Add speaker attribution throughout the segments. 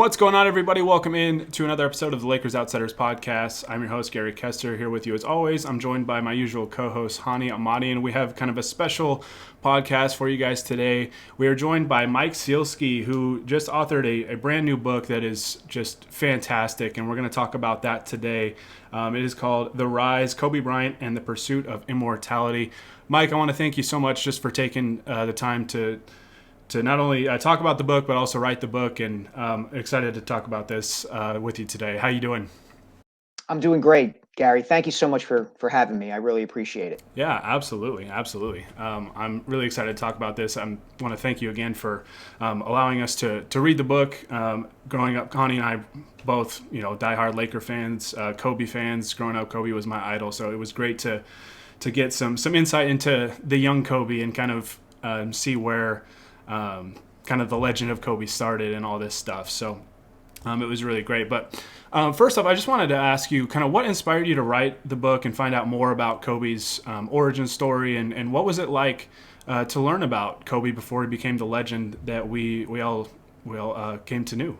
Speaker 1: What's going on, everybody? Welcome in to another episode of the Lakers Outsiders podcast. I'm your host, Gary Kester, here with you as always. I'm joined by my usual co-host, Hani Ahmadi, and we have kind of a special podcast for you guys today. We are joined by Mike Sielski, who just authored a brand new book that is just fantastic, and we're going to talk about that today. It is called The Rise, Kobe Bryant and the Pursuit of Immortality. Mike, I want to thank you so much just for taking the time to not only talk about the book, but also write the book, and excited to talk about this with you today. How you doing?
Speaker 2: I'm doing great, Gary. Thank you so much for having me. I really appreciate it.
Speaker 1: Yeah, absolutely. I'm really excited to talk about this. I want to thank you again for allowing us to read the book. Growing up, Connie and I both, diehard Laker fans, Kobe fans. Growing up, Kobe was my idol, so it was great to get some insight into the young Kobe and kind of see where kind of the legend of Kobe started and all this stuff. So it was really great. But first off, I just wanted to ask you kind of what inspired you to write the book and find out more about Kobe's origin story, and what was it like to learn about Kobe before he became the legend that we all came to know.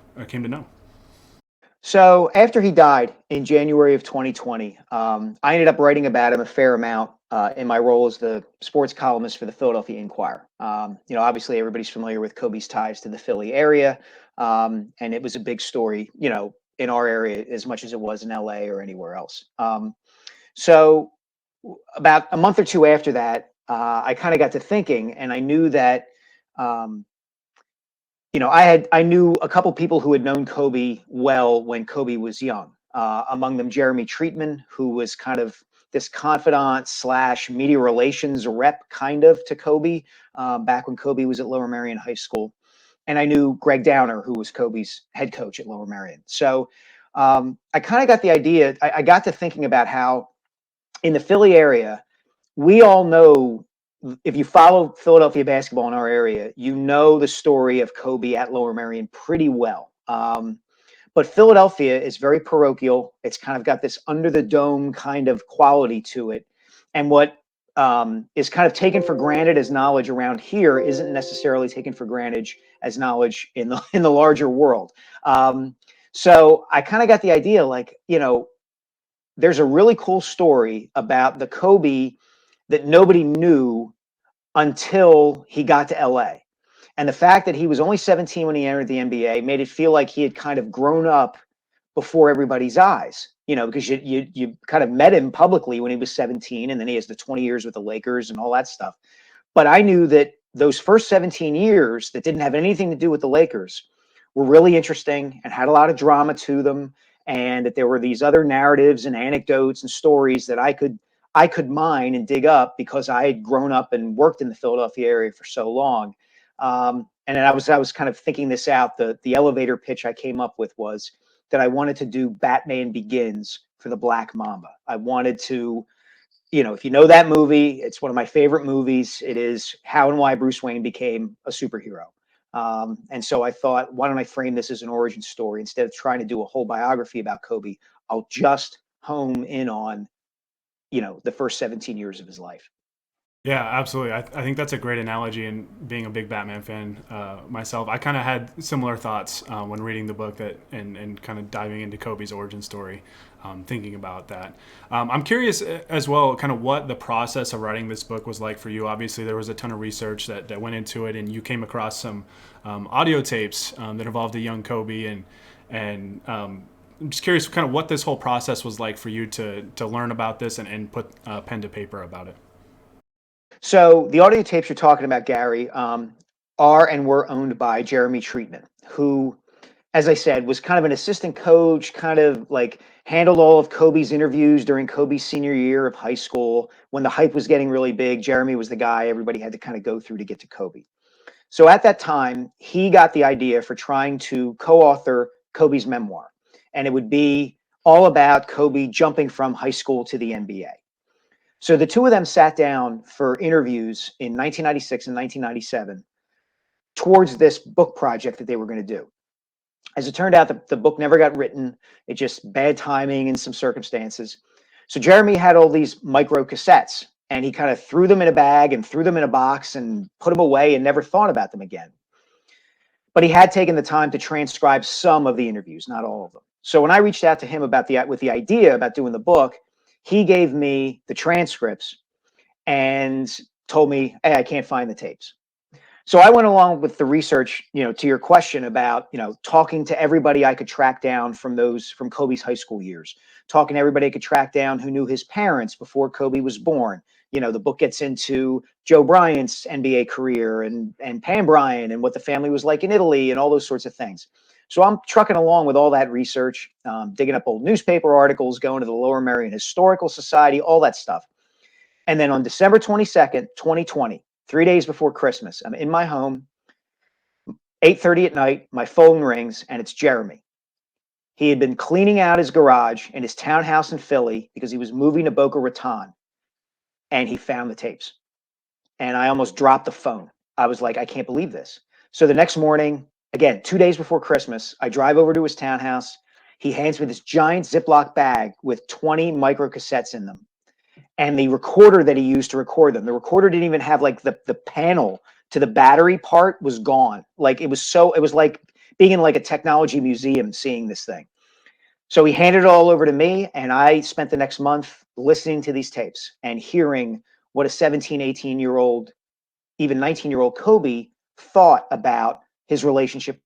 Speaker 2: So after he died in January of 2020, I ended up writing about him a fair amount in my role as the sports columnist for the Philadelphia Inquirer. Obviously everybody's familiar with Kobe's ties to the Philly area, and it was a big story, in our area as much as it was in LA or anywhere else. So about a month or two after that, I kind of got to thinking, and I knew that. I knew a couple people who had known Kobe well when Kobe was young. Among them, Jeremy Treatman, who was kind of this confidant / media relations rep kind of to Kobe back when Kobe was at Lower Merion High School. And I knew Greg Downer, who was Kobe's head coach at Lower Merion. So I kind of got the idea. I got to thinking about how in the Philly area, we all know, if you follow Philadelphia basketball in our area, you know the story of Kobe at Lower Merion pretty well. But Philadelphia is very parochial. It's kind of got this under the dome kind of quality to it. And what is kind of taken for granted as knowledge around here isn't necessarily taken for granted as knowledge in the larger world. So I kind of got the idea, there's a really cool story about the Kobe that nobody knew until he got to LA. And the fact that he was only 17 when he entered the NBA made it feel like he had kind of grown up before everybody's eyes, because you kind of met him publicly when he was 17, and then he has the 20 years with the Lakers and all that stuff. But I knew that those first 17 years that didn't have anything to do with the Lakers were really interesting and had a lot of drama to them, and that there were these other narratives and anecdotes and stories that I could mine and dig up because I had grown up and worked in the Philadelphia area for so long. And then I was kind of thinking this out. The elevator pitch I came up with was that I wanted to do Batman Begins for the Black Mamba. I wanted to, if you know that movie, it's one of my favorite movies. It is how and why Bruce Wayne became a superhero. And so I thought, why don't I frame this as an origin story instead of trying to do a whole biography about Kobe? I'll just home in on the first 17 years of his life.
Speaker 1: Yeah, absolutely. I think that's a great analogy. And being a big Batman fan myself, I kind of had similar thoughts when reading the book and kind of diving into Kobe's origin story, thinking about that. I'm curious as well, kind of what the process of writing this book was like for you. Obviously, there was a ton of research that went into it, and you came across some audio tapes that involved a young Kobe, and I'm just curious kind of what this whole process was like for you to learn about this and put pen to paper about it.
Speaker 2: So the audio tapes you're talking about, Gary, are and were owned by Jeremy Treatman, who, as I said, was kind of an assistant coach, kind of like handled all of Kobe's interviews during Kobe's senior year of high school. When the hype was getting really big, Jeremy was the guy everybody had to kind of go through to get to Kobe. So at that time, he got the idea for trying to co-author Kobe's memoir, and it would be all about Kobe jumping from high school to the NBA. So the two of them sat down for interviews in 1996 and 1997 towards this book project that they were going to do. As it turned out, the book never got written. It just bad timing and some circumstances. So Jeremy had all these micro cassettes, and he kind of threw them in a bag and threw them in a box and put them away and never thought about them again. but he had taken the time to transcribe some of the interviews, not all of them. So when I reached out to him with the idea about doing the book, he gave me the transcripts and told me, "Hey, I can't find the tapes." So I went along with the research, to your question about, talking to everybody I could track down from Kobe's high school years, talking to everybody I could track down who knew his parents before Kobe was born. The book gets into Joe Bryant's NBA career and Pam Bryant and what the family was like in Italy and all those sorts of things. So I'm trucking along with all that research, digging up old newspaper articles, going to the Lower Merion Historical Society, all that stuff. And then on December 22nd, 2020, 3 days before Christmas, I'm in my home, 8:30 at night, my phone rings, and it's Jeremy. He had been cleaning out his garage in his townhouse in Philly because he was moving to Boca Raton, and he found the tapes. And I almost dropped the phone. I was like, I can't believe this. So the next morning, again, 2 days before Christmas, I drive over to his townhouse. He hands me this giant Ziploc bag with 20 micro cassettes in them, and the recorder that he used to record them. The recorder didn't even have like the panel to the battery part was gone. Like it was like being in like a technology museum seeing this thing. So he handed it all over to me, and I spent the next month listening to these tapes and hearing what a 17, 18-year-old, even 19-year-old Kobe thought about his relationship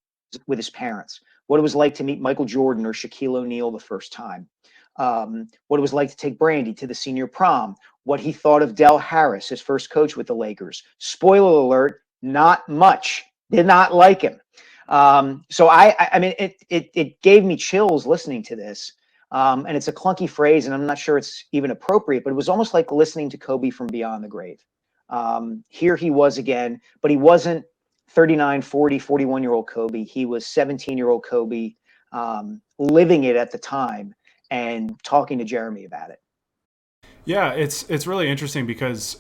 Speaker 2: with his parents, what it was like to meet Michael Jordan or Shaquille O'Neal the first time, what it was like to take Brandy to the senior prom, what he thought of Del Harris, his first coach with the Lakers. Spoiler alert, not much. Did not like him. So I mean, it gave me chills listening to this. And it's a clunky phrase, and I'm not sure it's even appropriate, but it was almost like listening to Kobe from beyond the grave. Here he was again, but he wasn't 39, 40, 41-year-old Kobe. He was 17-year-old Kobe, living it at the time and talking to Jeremy about it.
Speaker 1: Yeah, it's really interesting because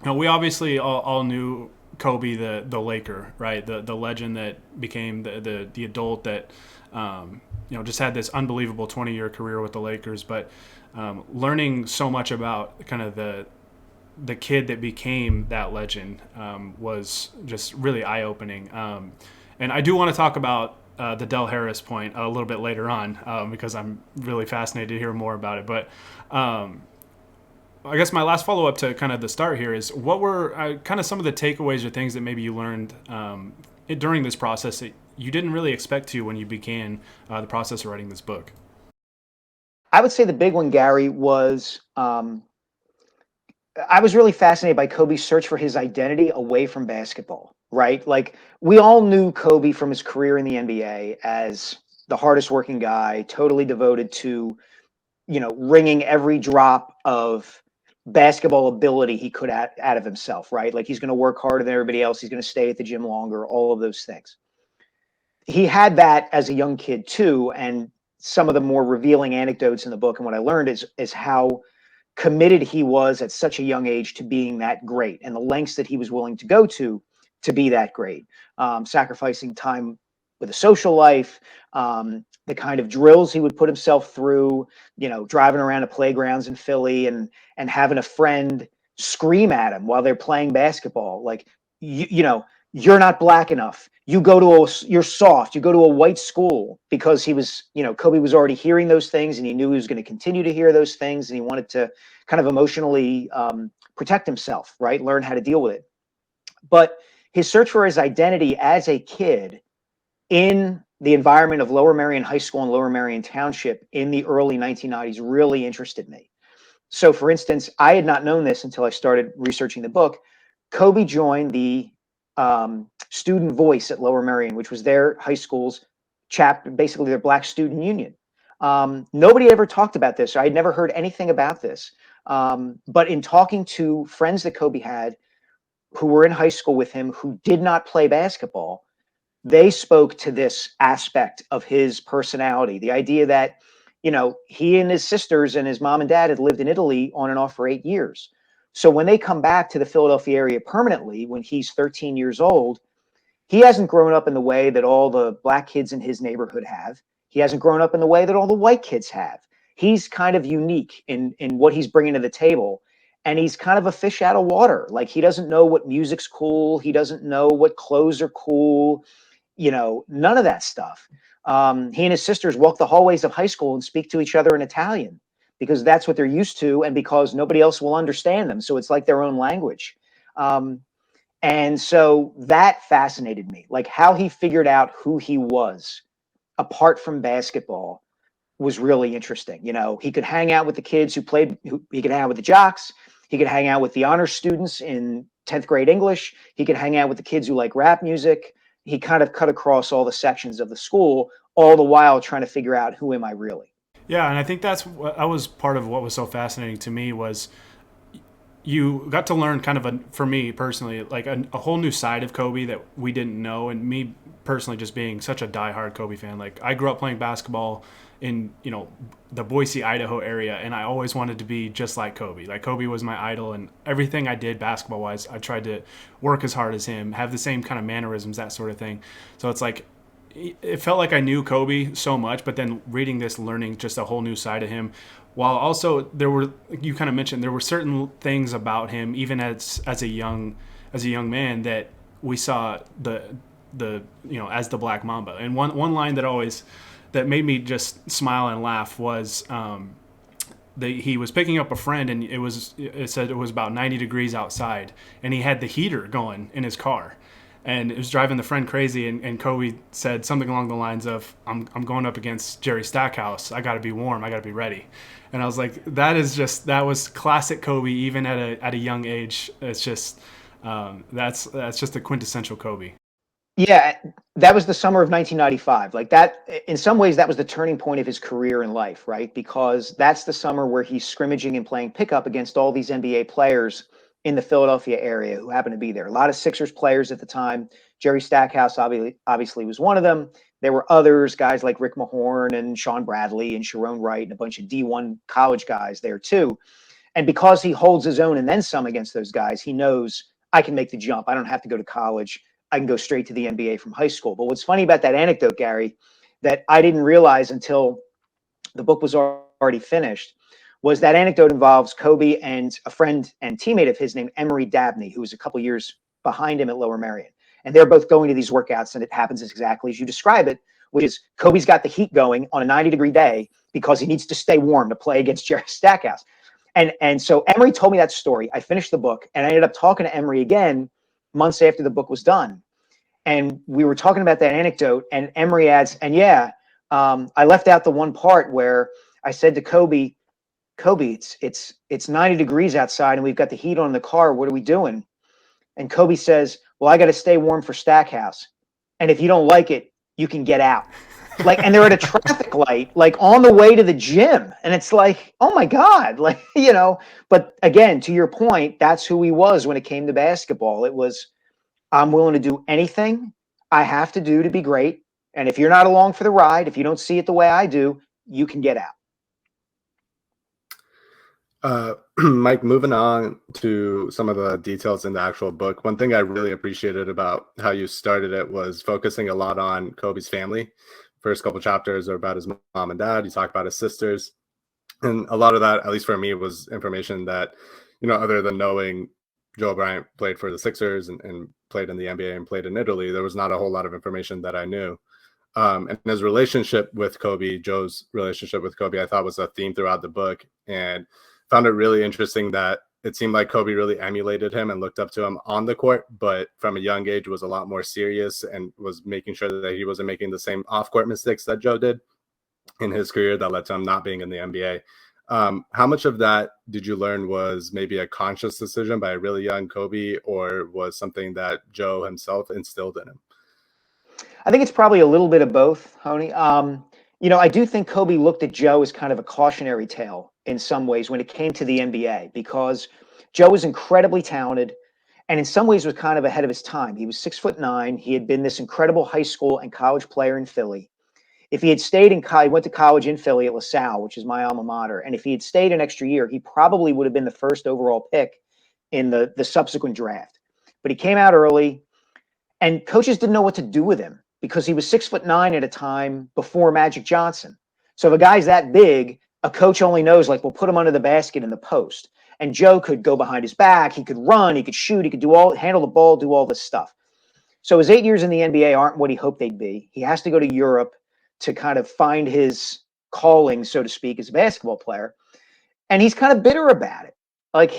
Speaker 1: we obviously all knew Kobe, the Laker, right? The legend that became the adult that just had this unbelievable 20-year career with the Lakers. But learning so much about kind of the kid that became that legend was just really eye opening. And I do want to talk about the Del Harris point a little bit later on because I'm really fascinated to hear more about it. But I guess my last follow up to kind of the start here is what were kind of some of the takeaways or things that maybe you learned during this process that you didn't really expect to when you began the process of writing this book?
Speaker 2: I would say the big one, Gary, was I was really fascinated by Kobe's search for his identity away from basketball, right? Like we all knew Kobe from his career in the NBA as the hardest working guy, totally devoted to, wringing every drop of basketball ability he could out of himself, right? Like he's going to work harder than everybody else. He's going to stay at the gym longer, all of those things. He had that as a young kid too. And some of the more revealing anecdotes in the book and what I learned is how committed he was at such a young age to being that great and the lengths that he was willing to go to be that great, sacrificing time with a social life, the kind of drills he would put himself through, driving around to playgrounds in Philly and having a friend scream at him while they're playing basketball. Like, you're not black enough. You're soft. You go to a white school because he was, Kobe was already hearing those things and he knew he was going to continue to hear those things. And he wanted to kind of emotionally protect himself, right? Learn how to deal with it. But his search for his identity as a kid in the environment of Lower Merion High School and Lower Merion Township in the early 1990s really interested me. So, for instance, I had not known this until I started researching the book. Kobe joined the Student Voice at Lower Merion, which was their high school's chapter, basically their Black student union. Nobody ever talked about this. I had never heard anything about this. But in talking to friends that Kobe had who were in high school with him who did not play basketball, they spoke to this aspect of his personality. The idea that, he and his sisters and his mom and dad had lived in Italy on and off for 8 years. So when they come back to the Philadelphia area permanently, when he's 13 years old, he hasn't grown up in the way that all the black kids in his neighborhood have. He hasn't grown up in the way that all the white kids have. He's kind of unique in what he's bringing to the table. And he's kind of a fish out of water. Like he doesn't know what music's cool. He doesn't know what clothes are cool. None of that stuff. He and his sisters walk the hallways of high school and speak to each other in Italian because that's what they're used to, and because nobody else will understand them. So it's like their own language. And so that fascinated me, like how he figured out who he was apart from basketball was really interesting. He could hang out with the kids he could hang out with the jocks. He could hang out with the honor students in 10th grade English. He could hang out with the kids who like rap music. He kind of cut across all the sections of the school, all the while trying to figure out who am I really.
Speaker 1: Yeah, and I think that was part of what was so fascinating to me was you got to learn kind of for me personally, like a whole new side of Kobe that we didn't know. And me personally, just being such a diehard Kobe fan, like I grew up playing basketball in, the Boise, Idaho area. And I always wanted to be just like Kobe. Like Kobe was my idol, and everything I did basketball wise, I tried to work as hard as him, have the same kind of mannerisms, that sort of thing. So it's like, it felt like I knew Kobe so much, but then reading this, learning just a whole new side of him. While also you kind of mentioned, there were certain things about him, even as a young man, that we saw as the Black Mamba. And one line that made me just smile and laugh was he was picking up a friend, and it said it was about 90 degrees outside, and he had the heater going in his car. And it was driving the friend crazy, and Kobe said something along the lines of, I'm going up against Jerry Stackhouse. I got to be warm. I got to be ready. And I was like, that was classic Kobe, even at a young age. It's just, that's just a quintessential Kobe.
Speaker 2: Yeah, that was the summer of 1995. Like that, in some ways, that was the turning point of his career in life, right? Because that's the summer where he's scrimmaging and playing pickup against all these NBA players in the Philadelphia area who happened to be there. A lot of Sixers players at the time. Jerry Stackhouse obviously was one of them. There were others, guys like Rick Mahorn and Sean Bradley and Sharon Wright and a bunch of D1 college guys there too. And because he holds his own and then some against those guys, he knows I can make the jump. I don't have to go to college. I can go straight to the NBA from high school. But what's funny about that anecdote, Gary, that I didn't realize until the book was already finished, was that anecdote involves Kobe and a friend and teammate of his named Emery Dabney, who was a couple years behind him at Lower Merion. And they're both going to these workouts, and it happens exactly as you describe it, which is Kobe's got the heat going on a 90-degree day because he needs to stay warm to play against Jerry Stackhouse. And so Emery told me that story. I finished the book, and I ended up talking to Emery again months after the book was done. And we were talking about that anecdote, and Emery adds, and I left out the one part where I said to Kobe, it's 90 degrees outside and we've got the heat on in the car. What are we doing? And Kobe says, well, I got to stay warm for Stackhouse. And if you don't like it, you can get out. And they're at a traffic light, like on the way to the gym. And it's like, oh my God, but again, to your point, that's who he was when it came to basketball. It was, I'm willing to do anything I have to do to be great. And if you're not along for the ride, if you don't see it the way I do, you can get out.
Speaker 3: Mike, moving on to some of the details in the actual book, one thing I really appreciated about how you started it was focusing a lot on Kobe's family. First couple chapters are about his mom and dad. You talk about his sisters. And a lot of that, at least for me, was information that, other than knowing Joe Bryant played for the Sixers and played in the NBA and played in Italy, there was not a whole lot of information that I knew. And his relationship with Kobe, Joe's relationship with Kobe, I thought was a theme throughout the book. And found it really interesting that it seemed like Kobe really emulated him and looked up to him on the court, but from a young age was a lot more serious and was making sure that he wasn't making the same off-court mistakes that Joe did in his career that led to him not being in the NBA. How much of that did you learn was maybe a conscious decision by a really young Kobe, or was something that Joe himself instilled in him?
Speaker 2: I think it's probably a little bit of both, Honey. I do think Kobe looked at Joe as kind of a cautionary tale in some ways when it came to the NBA, because Joe was incredibly talented and in some ways was kind of ahead of his time. He was 6'9". He had been this incredible high school and college player in Philly. If he had stayed in college, he went to college in Philly at LaSalle, which is my alma mater. And if he had stayed an extra year, he probably would have been the first overall pick in the subsequent draft. But he came out early and coaches didn't know what to do with him because he was 6'9" at a time before Magic Johnson. So if a guy's that big, a coach only knows, like, we'll put him under the basket in the post. And Joe could go behind his back. He could run. He could shoot. He could handle the ball, do all this stuff. So his 8 years in the NBA aren't what he hoped they'd be. He has to go to Europe to kind of find his calling, so to speak, as a basketball player. And he's kind of bitter about it. Like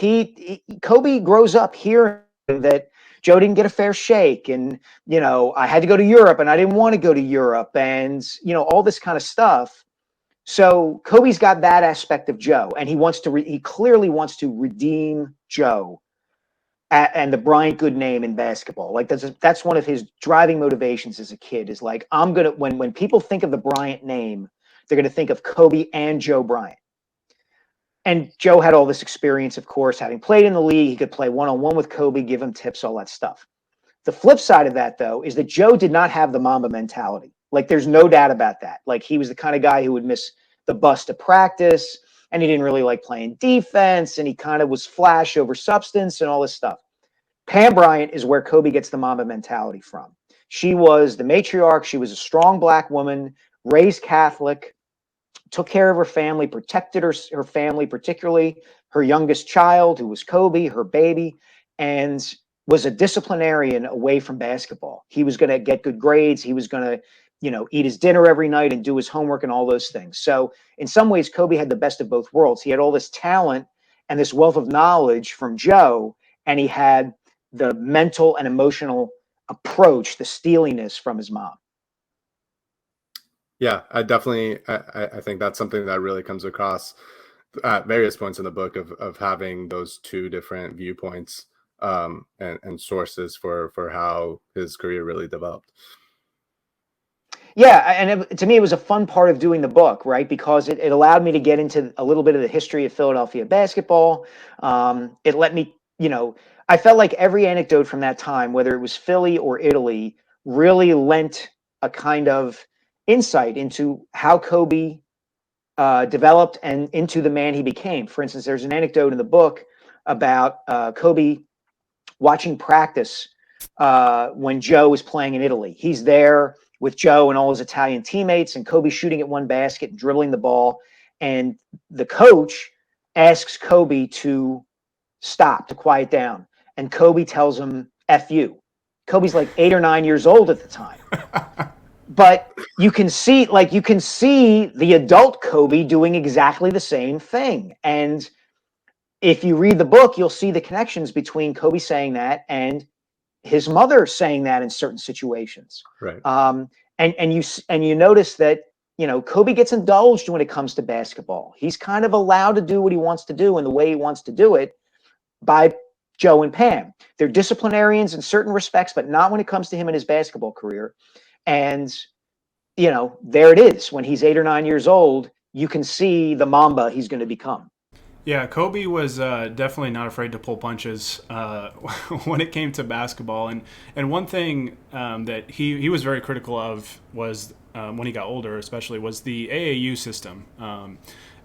Speaker 2: Kobe grows up hearing that Joe didn't get a fair shake, and I had to go to Europe, and I didn't want to go to Europe, and all this kind of stuff. So Kobe's got that aspect of Joe, and he clearly wants to redeem Joe and the Bryant good name in basketball. Like that's one of his driving motivations as a kid, is like, I'm gonna when people think of the Bryant name, they're gonna think of Kobe and Joe Bryant. And Joe had all this experience, of course, having played in the league. He could play one-on-one with Kobe, give him tips, all that stuff. The flip side of that, though, is that Joe did not have the Mamba mentality. Like, there's no doubt about that. Like, he was the kind of guy who would miss the bus to practice, and he didn't really like playing defense, and he kind of was flash over substance and all this stuff. Pam Bryant is where Kobe gets the Mamba mentality from. She was the matriarch. She was a strong Black woman, raised Catholic, took care of her family, protected her family, particularly her youngest child, who was Kobe, her baby, and was a disciplinarian away from basketball. He was going to get good grades. He was going to, eat his dinner every night and do his homework and all those things. So in some ways, Kobe had the best of both worlds. He had all this talent and this wealth of knowledge from Joe, and he had the mental and emotional approach, the steeliness from his mom.
Speaker 3: Yeah, I think that's something that really comes across at various points in the book of having those two different viewpoints and sources for how his career really developed.
Speaker 2: Yeah, and to me, it was a fun part of doing the book, right? Because it allowed me to get into a little bit of the history of Philadelphia basketball. It let me, I felt like every anecdote from that time, whether it was Philly or Italy, really lent a kind of insight into how Kobe developed and into the man he became. For instance, there's an anecdote in the book about Kobe watching practice when Joe was playing in Italy. He's there with Joe and all his Italian teammates, and Kobe shooting at one basket and dribbling the ball. And the coach asks Kobe to stop, to quiet down. And Kobe tells him, F you. Kobe's like 8 or 9 years old at the time. But you can see the adult Kobe doing exactly the same thing. And if you read the book, you'll see the connections between Kobe saying that and his mother saying that in certain situations.
Speaker 3: Right.
Speaker 2: And you notice that, Kobe gets indulged when it comes to basketball. He's kind of allowed to do what he wants to do and the way he wants to do it by Joe and Pam. They're disciplinarians in certain respects, but not when it comes to him and his basketball career. And, there it is. When he's 8 or 9 years old, you can see the Mamba he's going to become.
Speaker 1: Yeah, Kobe was definitely not afraid to pull punches when it came to basketball. And one thing that he was very critical of was when he got older, especially, was the AAU system.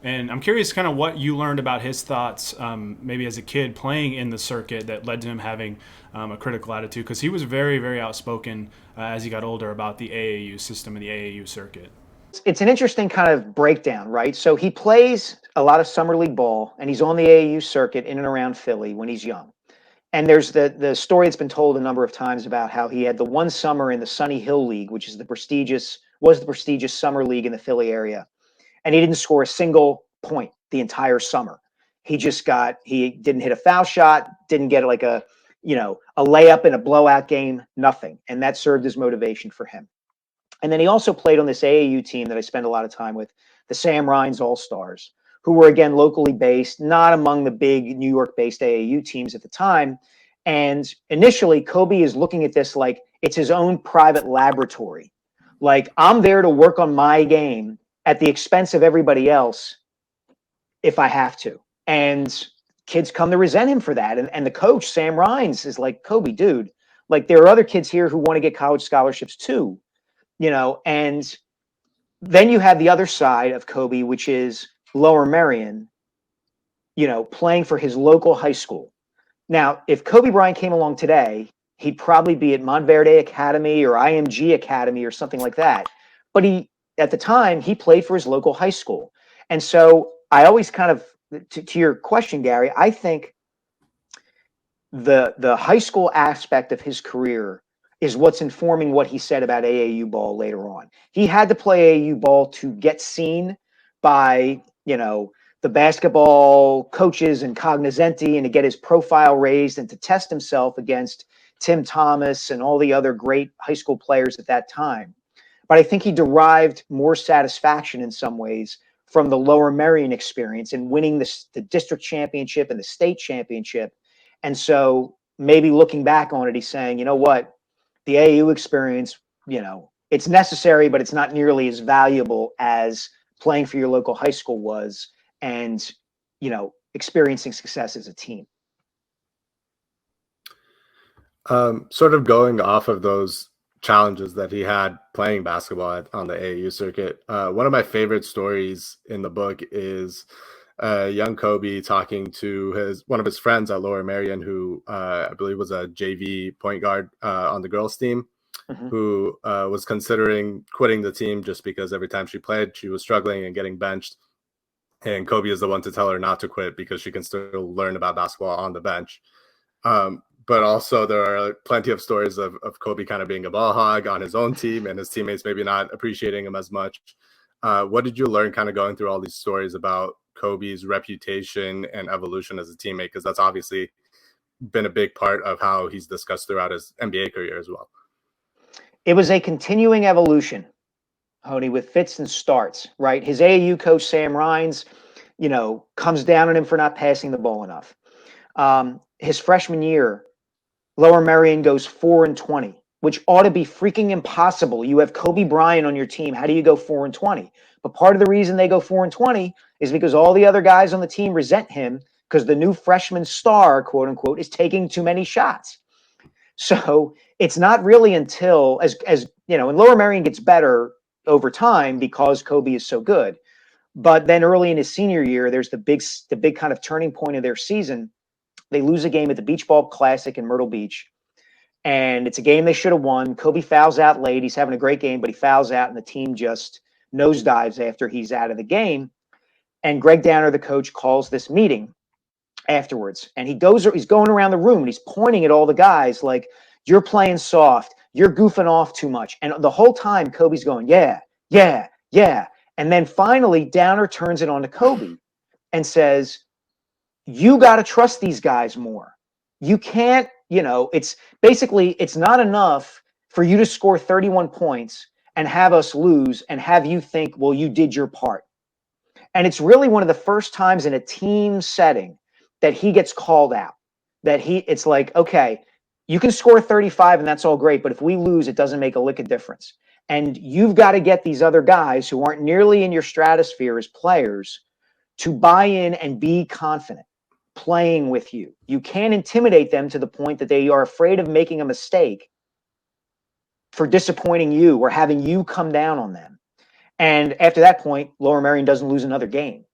Speaker 1: And I'm curious kind of what you learned about his thoughts maybe as a kid playing in the circuit that led to him having a critical attitude, because he was very, very outspoken as he got older about the AAU system and the AAU circuit.
Speaker 2: It's an interesting kind of breakdown, right? So he plays a lot of summer league ball, and he's on the AAU circuit in and around Philly when he's young. And there's the story that's been told a number of times about how he had the one summer in the Sunny Hill League, which is the prestigious summer league in the Philly area, and he didn't score a single point the entire summer. He didn't hit a foul shot, didn't get like a layup in a blowout game, nothing, and that served as motivation for him. And then he also played on this AAU team that I spent a lot of time with, the Sam Rhines All-Stars, who were, again, locally based, not among the big New York-based AAU teams at the time. And initially, Kobe is looking at this like it's his own private laboratory. Like, I'm there to work on my game at the expense of everybody else if I have to. And kids come to resent him for that. And the coach, Sam Rhines, is like, Kobe, dude, like, there are other kids here who want to get college scholarships too. And then you have the other side of Kobe, which is Lower Merion, playing for his local high school. Now, if Kobe Bryant came along today, he'd probably be at Montverde Academy or IMG Academy or something like that. But at the time, he played for his local high school. And so I always kind of, to your question, Gary, I think the high school aspect of his career is what's informing what he said about AAU ball later on. He had to play AAU ball to get seen by, the basketball coaches and cognoscenti, and to get his profile raised and to test himself against Tim Thomas and all the other great high school players at that time. But I think he derived more satisfaction in some ways from the Lower Merion experience and winning the district championship and the state championship. And so maybe looking back on it, he's saying, you know what, the AAU experience, it's necessary, but it's not nearly as valuable as playing for your local high school was, and, experiencing success as a team.
Speaker 3: Sort of going off of those challenges that he had playing basketball on the AAU circuit, one of my favorite stories in the book is young Kobe talking to one of his friends at Lower Merion, who I believe was a JV point guard on the girls' team, who was considering quitting the team just because every time she played, she was struggling and getting benched. And Kobe is the one to tell her not to quit because she can still learn about basketball on the bench. But also there are plenty of stories of Kobe kind of being a ball hog on his own team and his teammates maybe not appreciating him as much. What did you learn kind of going through all these stories about Kobe's reputation and evolution as a teammate? Because that's obviously been a big part of how he's discussed throughout his NBA career as well.
Speaker 2: It was a continuing evolution, Honey, with fits and starts, right? His AAU coach, Sam Rines, comes down on him for not passing the ball enough. His freshman year, Lower Merion goes 4-20, which ought to be freaking impossible. You have Kobe Bryant on your team. How do you go 4-20? But part of the reason they go 4-20 is because all the other guys on the team resent him because the new freshman star, quote unquote, is taking too many shots. So it's not really until as and Lower Merion gets better over time because Kobe is so good. But then early in his senior year, there's the big kind of turning point of their season. They lose a game at the Beach Ball Classic in Myrtle Beach. And it's a game they should have won. Kobe fouls out late. He's having a great game, but he fouls out and the team just nosedives after he's out of the game. And Greg Downer, the coach, calls this meeting afterwards. And he's going around the room and he's pointing at all the guys like, you're playing soft. You're goofing off too much. And the whole time Kobe's going, yeah, yeah, yeah. And then finally Downer turns it on to Kobe and says, you got to trust these guys more. You can't, it's not enough for you to score 31 points and have us lose and have you think, well, you did your part. And it's really one of the first times in a team setting that he gets called out, it's like, okay, you can score 35 and that's all great, but if we lose, it doesn't make a lick of difference. And you've got to get these other guys who aren't nearly in your stratosphere as players to buy in and be confident playing with you. You can't intimidate them to the point that they are afraid of making a mistake for disappointing you or having you come down on them. And after that point, Lower Merion doesn't lose another game.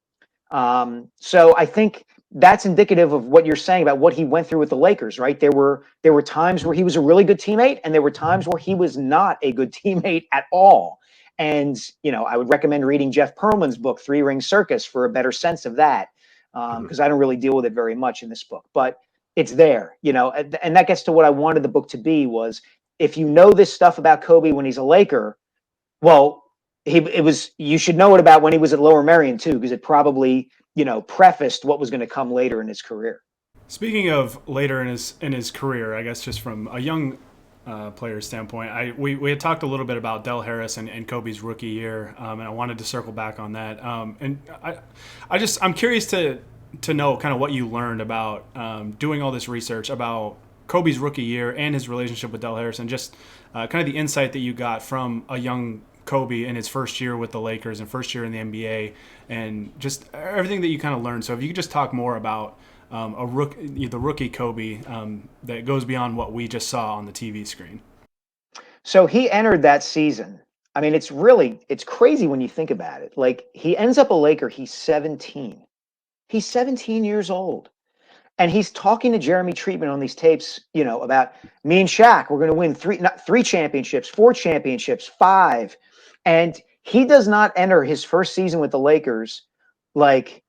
Speaker 2: So I think that's indicative of what you're saying about what he went through with the Lakers, right? There were times where he was a really good teammate and there were times where he was not a good teammate at all. And, I would recommend reading Jeff Pearlman's book, 3 Ring Circus, for a better sense of that. Because I don't really deal with it very much in this book, but it's there, and that gets to what I wanted the book to be was, if you know this stuff about Kobe when he's a Laker, well, you should know it about when he was at Lower Merion too, because it probably, prefaced what was going to come later in his career.
Speaker 1: Speaking of later in his career, I guess just from a young player standpoint, we had talked a little bit about Del Harris and Kobe's rookie year, and I wanted to circle back on that. And I'm curious to know kind of what you learned about doing all this research about Kobe's rookie year and his relationship with Del Harris, and just kind of the insight that you got from a young Kobe in his first year with the Lakers and first year in the NBA, and just everything that you kind of learned. So if you could just talk more about the rookie Kobe that goes beyond what we just saw on the TV screen.
Speaker 2: So he entered that season. I mean, it's crazy when you think about it. Like, he ends up a Laker. He's 17. He's 17 years old. And he's talking to Jeremy Treatman on these tapes, about me and Shaq. We're going to win 3 championships, 4 championships, 5. And he does not enter his first season with the Lakers like,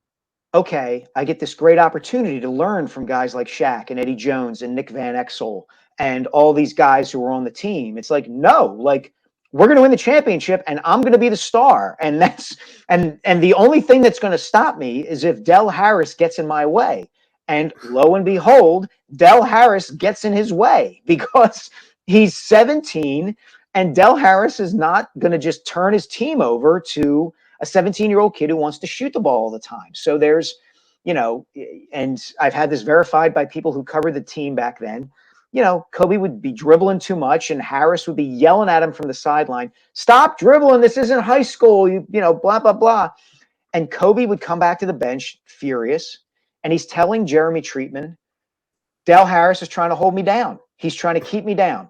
Speaker 2: okay, I get this great opportunity to learn from guys like Shaq and Eddie Jones and Nick Van Exel and all these guys who were on the team. It's like, no, like, we're going to win the championship and I'm going to be the star. And the only thing that's going to stop me is if Del Harris gets in my way. And lo and behold, Del Harris gets in his way because he's 17 and Del Harris is not going to just turn his team over to a 17-year-old kid who wants to shoot the ball all the time. So there's, and I've had this verified by people who covered the team back then. Kobe would be dribbling too much and Harris would be yelling at him from the sideline, "Stop dribbling. This isn't high school. Blah, blah, blah." And Kobe would come back to the bench furious. And he's telling Jeremy Treatman, "Del Harris is trying to hold me down. He's trying to keep me down.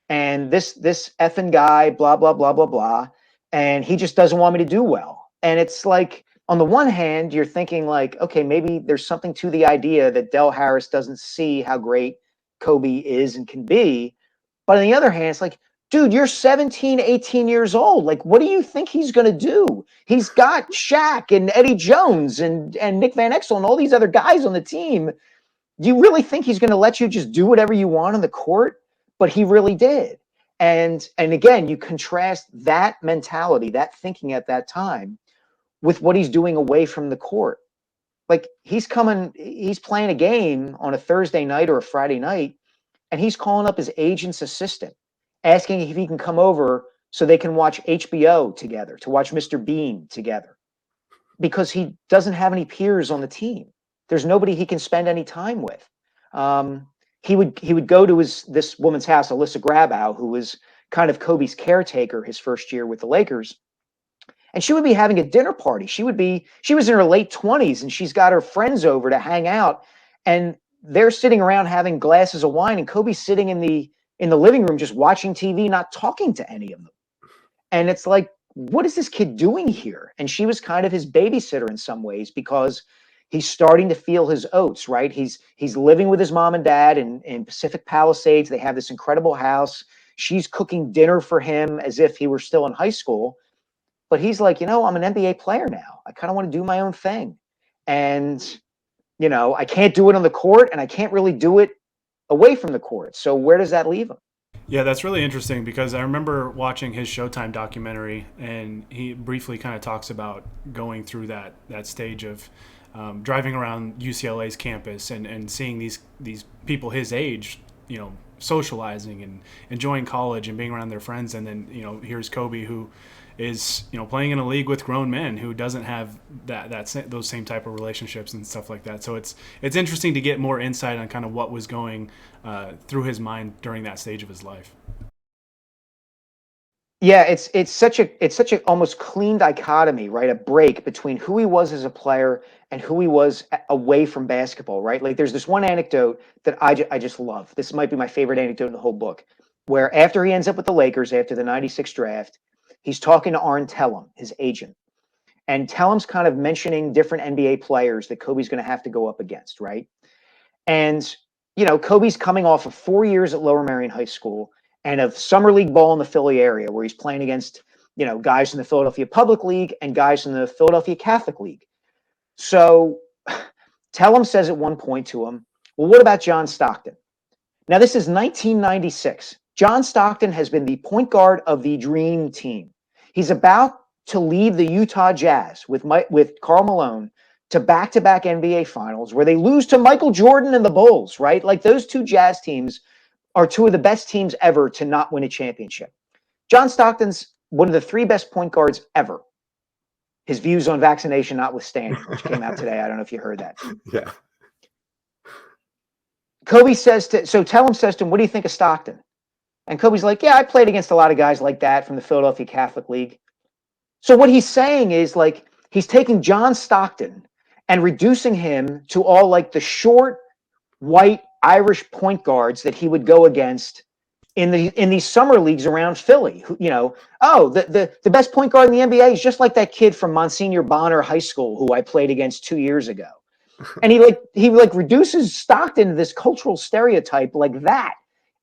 Speaker 2: And this effing guy, blah, blah, blah, blah, blah. And he just doesn't want me to do well." And it's like, on the one hand, you're thinking like, okay, maybe there's something to the idea that Del Harris doesn't see how great Kobe is and can be. But on the other hand, it's like, dude, you're 17, 18 years old. Like, what do you think he's going to do? He's got Shaq and Eddie Jones and Nick Van Exel and all these other guys on the team. Do you really think he's going to let you just do whatever you want on the court? But he really did. And again, you contrast that mentality, that thinking at that time with what he's doing away from the court. Like, he's playing a game on a Thursday night or a Friday night, and he's calling up his agent's assistant, asking if he can come over so they can watch HBO together, to watch Mr. Bean together, because he doesn't have any peers on the team. There's nobody he can spend any time with. He would go to this woman's house, Alyssa Grabow, who was kind of Kobe's caretaker his first year with the Lakers. And she would be having a dinner party. She was in her late 20s and she's got her friends over to hang out. And they're sitting around having glasses of wine. And Kobe's sitting in the living room just watching TV, not talking to any of them. And it's like, what is this kid doing here? And she was kind of his babysitter in some ways, because he's starting to feel his oats, right? He's living with his mom and dad in Pacific Palisades. They have this incredible house. She's cooking dinner for him as if he were still in high school. But he's like, I'm an NBA player now. I kind of want to do my own thing. And, I can't do it on the court and I can't really do it away from the court. So where does that leave him?
Speaker 1: Yeah, that's really interesting, because I remember watching his Showtime documentary, and he briefly kind of talks about going through that stage of driving around UCLA's campus and seeing these people his age, socializing and enjoying college and being around their friends. And then, here's Kobe, who is playing in a league with grown men who doesn't have those same type of relationships and stuff like that. So it's interesting to get more insight on kind of what was going through his mind during that stage of his life.
Speaker 2: Yeah, it's such a almost clean dichotomy, right? A break between who he was as a player and who he was away from basketball, right? Like, there's this one anecdote that I just love. This might be my favorite anecdote in the whole book, where after he ends up with the Lakers after the '96 draft, he's talking to Arn Tellem, his agent. And Tellem's kind of mentioning different NBA players that Kobe's going to have to go up against, right? And, Kobe's coming off of 4 years at Lower Merion High School and of summer league ball in the Philly area, where he's playing against, guys in the Philadelphia Public League and guys in the Philadelphia Catholic League. So Tellem says at one point to him, "Well, what about John Stockton?" Now, this is 1996. John Stockton has been the point guard of the dream team. He's about to lead the Utah Jazz with Karl Malone to back-to-back NBA finals, where they lose to Michael Jordan and the Bulls, right? Like, those two Jazz teams are two of the best teams ever to not win a championship. John Stockton's one of the three best point guards ever. His views on vaccination notwithstanding, which came out today. I don't know if you heard that.
Speaker 3: Yeah.
Speaker 2: Tellem says to him, "What do you think of Stockton?" And Kobe's like, "Yeah, I played against a lot of guys like that from the Philadelphia Catholic League." So what he's saying is, like, he's taking John Stockton and reducing him to all like the short, white Irish point guards that he would go against in these summer leagues around Philly. The best point guard in the NBA is just like that kid from Monsignor Bonner High School who I played against 2 years ago. And he reduces Stockton to this cultural stereotype like that.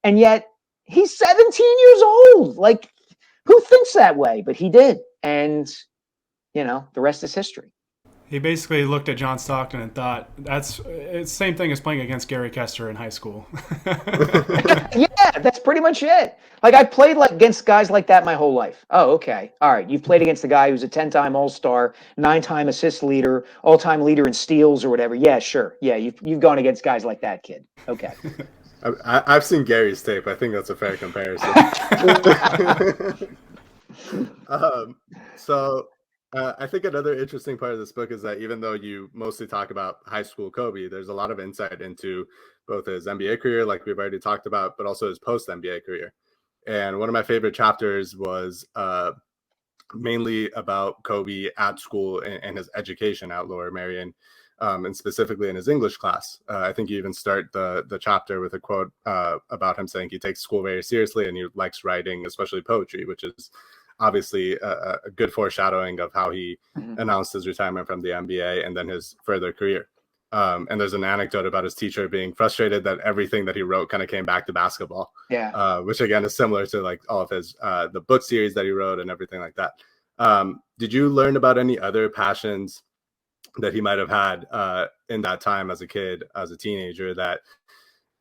Speaker 2: And yet he's 17 years old. Like, who thinks that way? But he did. And, the rest is history.
Speaker 1: He basically looked at John Stockton and thought, it's the same thing as playing against Gary Kester in high school.
Speaker 2: Yeah, that's pretty much it. Like I played like against guys like that my whole life. Oh, okay. All right. You've played against a guy who's a 10-time All-Star, 9-time assist leader, all-time leader in steals or whatever. Yeah, sure. Yeah, you've gone against guys like that, kid. Okay.
Speaker 3: I've seen Gary's tape. I think that's a fair comparison. um, so I think another interesting part of this book is that even though you mostly talk about high school Kobe, there's a lot of insight into both his NBA career, like we've already talked about, but also his post NBA career. And one of my favorite chapters was mainly about Kobe at school and his education at Lower Merion, and specifically in his English class. I think you even start the chapter with a quote about him saying he takes school very seriously and he likes writing, especially poetry, which is obviously a good foreshadowing of how he announced his retirement from the NBA and then his further career. And there's an anecdote about his teacher being frustrated that everything that he wrote kind of came back to basketball.
Speaker 2: Yeah.
Speaker 3: Which again is similar to like all of his the book series that he wrote and everything like that. Did you learn about any other passions that he might have had in that time as a kid, as a teenager, that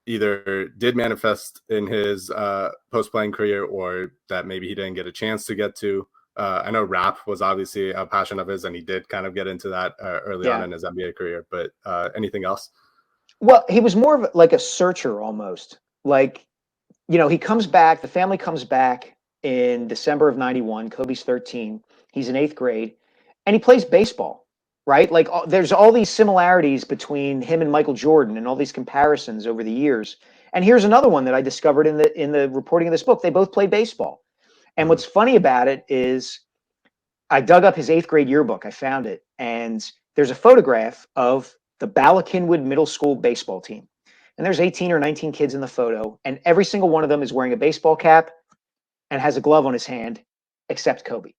Speaker 3: either did manifest in his post-playing career or that maybe he didn't get a chance to get to? I know rap was obviously a passion of his, and he did kind of get into that early on in his NBA career. But anything else?
Speaker 2: Well, he was more of like a searcher almost. Like, he comes back, the family comes back in December of 91. Kobe's 13. He's in 8th grade and he plays baseball, right? Like there's all these similarities between him and Michael Jordan and all these comparisons over the years. And here's another one that I discovered in the reporting of this book. They both play baseball. And what's funny about it is I dug up his 8th grade yearbook. I found it. And there's a photograph of the Ballackinwood Middle School baseball team. And there's 18 or 19 kids in the photo. And every single one of them is wearing a baseball cap and has a glove on his hand, except Kobe.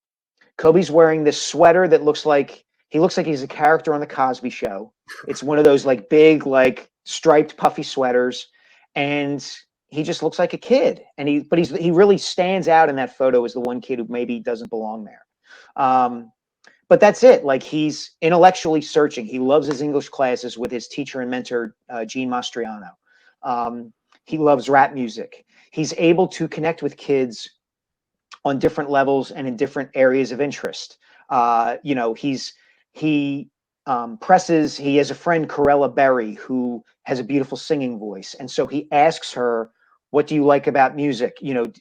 Speaker 2: Kobe's wearing this sweater that looks like he's a character on the Cosby Show. It's one of those like big, like striped, puffy sweaters. And he just looks like a kid. And he really stands out in that photo as the one kid who maybe doesn't belong there. But that's it. Like he's intellectually searching. He loves his English classes with his teacher and mentor, Gene Mastriano. He loves rap music. He's able to connect with kids on different levels and in different areas of interest. He has a friend, Corella Berry, who has a beautiful singing voice. And so he asks her, what do you like about music?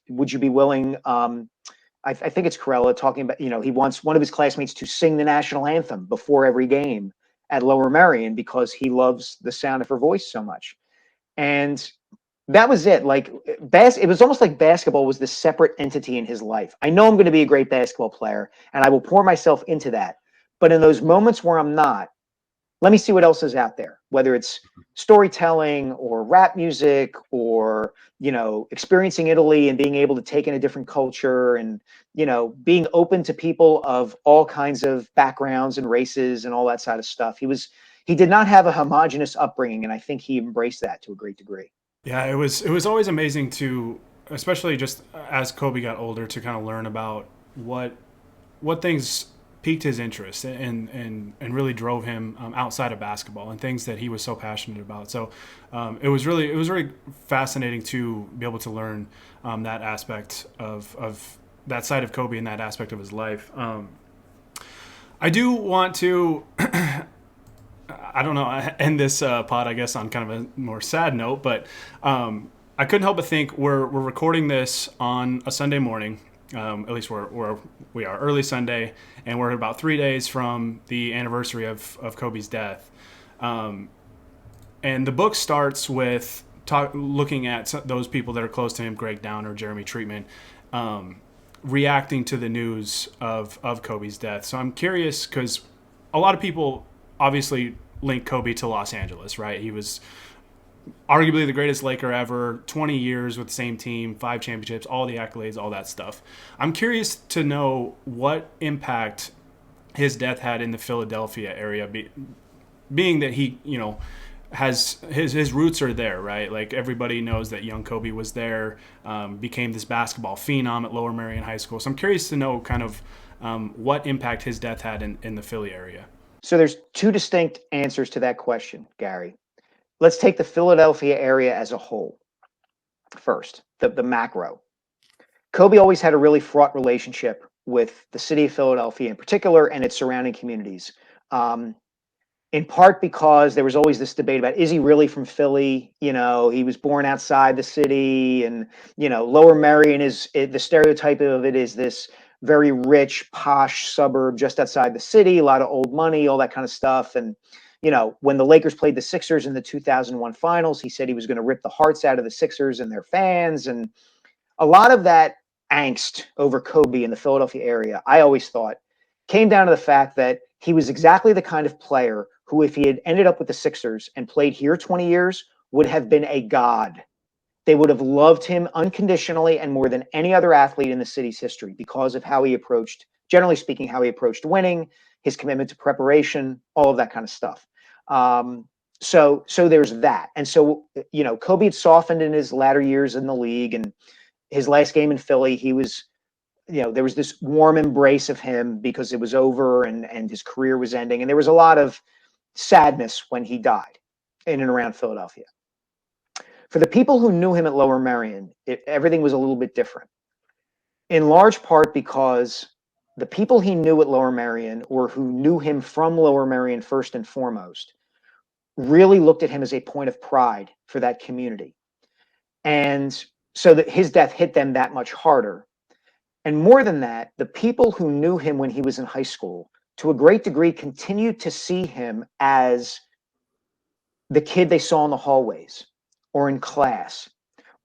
Speaker 2: Would you be willing, I think it's Corella talking about, he wants one of his classmates to sing the national anthem before every game at Lower Merion because he loves the sound of her voice so much. And that was it. Like it was almost like basketball was this separate entity in his life. I know I'm going to be a great basketball player and I will pour myself into that. But in those moments where I'm not, let me see what else is out there, whether it's storytelling or rap music or, experiencing Italy and being able to take in a different culture and, being open to people of all kinds of backgrounds and races and all that side of stuff. He did not have a homogenous upbringing. And I think he embraced that to a great degree.
Speaker 1: Yeah, it was always amazing to, especially just as Kobe got older, to kind of learn about what things piqued his interest and really drove him outside of basketball and things that he was so passionate about. So it was really fascinating to be able to learn that aspect of that side of Kobe and that aspect of his life. I do want to. I don't know, end this pod, I guess, on kind of a more sad note, but I couldn't help but think we're recording this on a Sunday morning. At least we are early Sunday, and we're about 3 days from the anniversary of Kobe's death. And the book starts with looking at those people that are close to him, Greg Downer, Jeremy Treatman, reacting to the news of Kobe's death. So I'm curious because a lot of people obviously link Kobe to Los Angeles, right? He was arguably the greatest Laker ever, 20 years with the same team, 5 championships, all the accolades, all that stuff. I'm curious to know what impact his death had in the Philadelphia area, being that he, has his roots are there, right? Like everybody knows that young Kobe was there, became this basketball phenom at Lower Merion High School. So I'm curious to know kind of what impact his death had in the Philly area.
Speaker 2: So there's two distinct answers to that question, Gary. Let's take the Philadelphia area as a whole first, the macro. Kobe always had a really fraught relationship with the city of Philadelphia in particular and its surrounding communities. Um, in part because there was always this debate about, is he really from Philly? You know, he was born outside the city, and you know, Lower Merion the stereotype of it is this very rich, posh suburb just outside the city, a lot of old money, all that kind of stuff. And you know, when the Lakers played the Sixers in the 2001 finals, he said he was going to rip the hearts out of the Sixers and their fans. And a lot of that angst over Kobe in the Philadelphia area, I always thought, came down to the fact that he was exactly the kind of player who, if he had ended up with the Sixers and played here 20 years, would have been a god. They would have loved him unconditionally and more than any other athlete in the city's history because of how he approached, generally speaking, how he approached winning, his commitment to preparation, all of that kind of stuff. So there's that. And so, you know, Kobe had softened in his latter years in the league, and his last game in Philly, he was, you know, there was this warm embrace of him because it was over and his career was ending. And there was a lot of sadness when he died in and around Philadelphia. For the people who knew him at Lower Merion, everything was a little bit different, in large part because the people he knew at Lower Merion, or who knew him from Lower Merion first and foremost, really looked at him as a point of pride for that community. And so that his death hit them that much harder. And more than that, the people who knew him when he was in high school, to a great degree, continued to see him as the kid they saw in the hallways or in class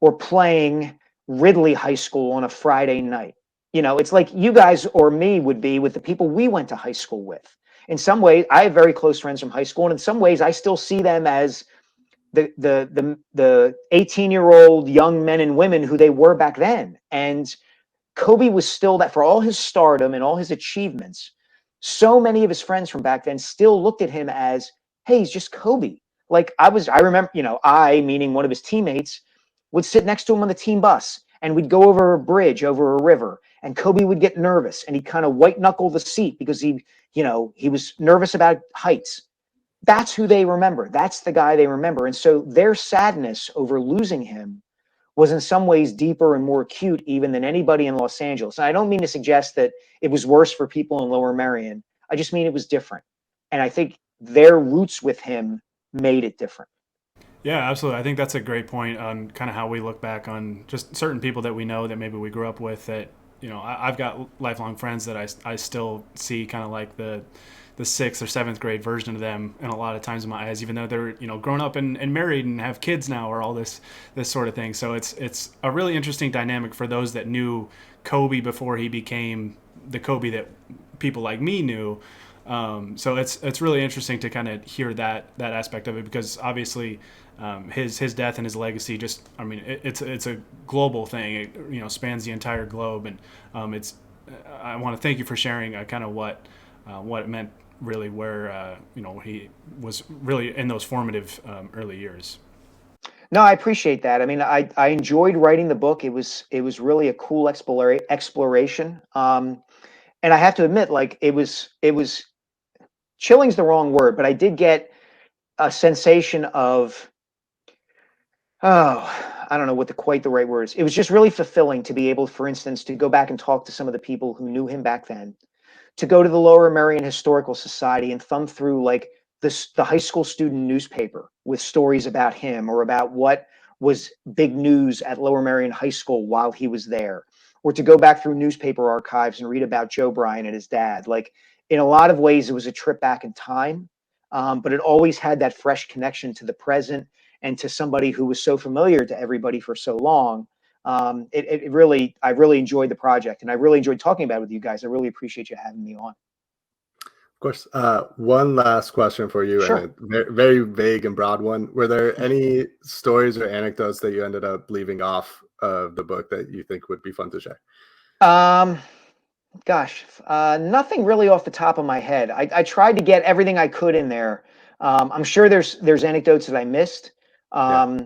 Speaker 2: or playing Ridley High School on a Friday night. You know, it's like you guys or me would be with the people we went to high school with. In some ways, I have very close friends from high school, and in some ways, I still see them as the 18-year-old young men and women who they were back then. And Kobe was still that, for all his stardom and all his achievements, so many of his friends from back then still looked at him as, hey, he's just Kobe. Like I remember, you know, I, meaning one of his teammates, would sit next to him on the team bus, and we'd go over a bridge, over a river, and Kobe would get nervous and he'd kind of white knuckle the seat because he was nervous about heights. That's who they remember. That's the guy they remember. And so their sadness over losing him was in some ways deeper and more acute even than anybody in Los Angeles. And I don't mean to suggest that it was worse for people in Lower Merion. I just mean it was different. And I think their roots with him made it different.
Speaker 1: Yeah, absolutely. I think that's a great point on kind of how we look back on just certain people that we know that maybe we grew up with that, you know, I've got lifelong friends that I still see kind of like the sixth or seventh grade version of them, and a lot of times in my eyes, even though they're, you know, grown up and married and have kids now or all this sort of thing. So it's a really interesting dynamic for those that knew Kobe before he became the Kobe that people like me knew. So it's really interesting to kind of hear that aspect of it, because obviously his death and his legacy just, I mean, it's a global thing. It, you know, spans the entire globe, and I want to thank you for sharing kind of what it meant really, where you know, he was really in those formative early years.
Speaker 2: No, I appreciate that. I mean, I enjoyed writing the book. It was really a cool exploration. And I have to admit, like it was chilling's the wrong word, but I did get a sensation of, I don't know what quite the right word is. It was just really fulfilling to be able, for instance, to go back and talk to some of the people who knew him back then, to go to the Lower Merion Historical Society and thumb through like the high school student newspaper with stories about him or about what was big news at Lower Merion High School while he was there, or to go back through newspaper archives and read about Joe Bryant and his dad. Like in a lot of ways, it was a trip back in time, but it always had that fresh connection to the present and to somebody who was so familiar to everybody for so long. I really enjoyed the project, and I really enjoyed talking about it with you guys. I really appreciate you having me on.
Speaker 3: Of course. One last question for you,
Speaker 2: Sure.
Speaker 3: and a very vague and broad one. Were there any stories or anecdotes that you ended up leaving off of the book that you think would be fun to share?
Speaker 2: Nothing really off the top of my head. I tried to get everything I could in there. I'm sure there's anecdotes that I missed.
Speaker 3: Yeah.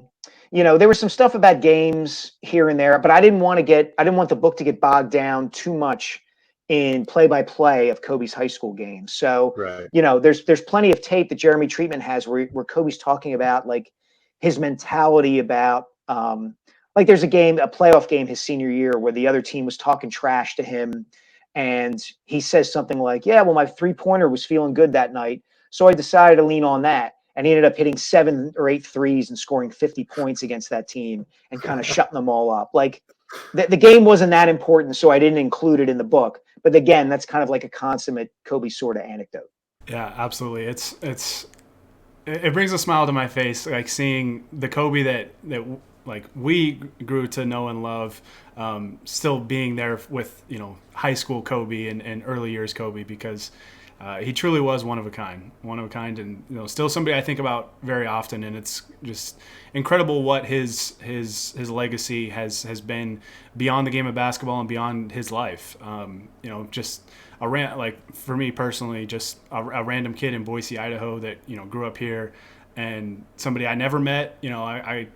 Speaker 2: You know, there was some stuff about games here and there, but I didn't want the book to get bogged down too much in play-by-play of Kobe's high school games. So,
Speaker 3: Right.
Speaker 2: there's plenty of tape that Jeremy Treatman has where Kobe's talking about like his mentality about like there's a playoff game his senior year where the other team was talking trash to him, and he says something like, "Yeah, well, my three-pointer was feeling good that night, so I decided to lean on that." And he ended up hitting 7 or 8 threes and scoring 50 points against that team and kind of shutting them all up. Like the game wasn't that important, so I didn't include it in the book. But again, that's kind of like a consummate Kobe sort of anecdote.
Speaker 1: Yeah, absolutely. It brings a smile to my face, like seeing the Kobe that like we grew to know and love, still being there with high school Kobe and early years Kobe, because he truly was one of a kind, and still somebody I think about very often. And it's just incredible what his legacy has been beyond the game of basketball and beyond his life. Just like for me personally, just a random kid in Boise, Idaho that grew up here, and somebody I never met. I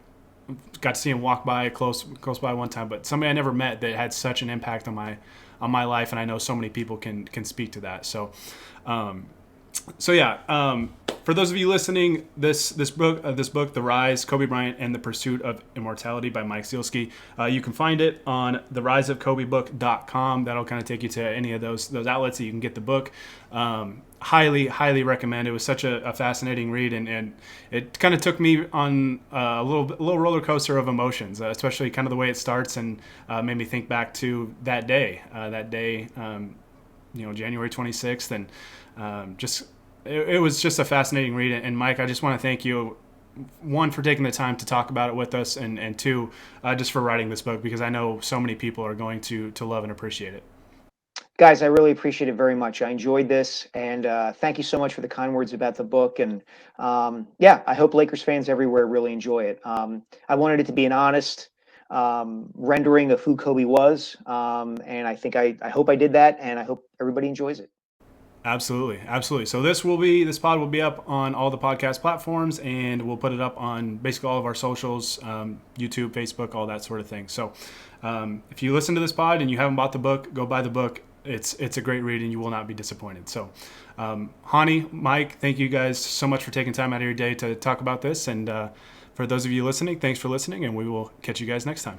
Speaker 1: got to see him walk by close by one time, but somebody I never met that had such an impact on my life, and I know so many people can speak to that. So yeah. For those of you listening, this book, The Rise, Kobe Bryant and the Pursuit of Immortality by Mike Sielski, you can find it on theriseofkobebook.com. That'll kind of take you to any of those outlets that you can get the book. Highly recommend. It was such a fascinating read, and it kind of took me on a little roller coaster of emotions, especially kind of the way it starts, and made me think back to that day, January 26th, and it was just a fascinating read. And Mike, I just want to thank you, one, for taking the time to talk about it with us, and two, just for writing this book, because I know so many people are going to love and appreciate it.
Speaker 2: Guys, I really appreciate it very much. I enjoyed this, and thank you so much for the kind words about the book. And I hope Lakers fans everywhere really enjoy it. I wanted it to be an honest rendering of who Kobe was, and I think I hope I did that, and I hope everybody enjoys it.
Speaker 1: Absolutely. So this pod will be up on all the podcast platforms, and we'll put it up on basically all of our socials, YouTube, Facebook, all that sort of thing. So if you listen to this pod and you haven't bought the book, go buy the book. It's a great read, and you will not be disappointed. So Hani, Mike, thank you guys so much for taking time out of your day to talk about this. And for those of you listening, thanks for listening, and we will catch you guys next time.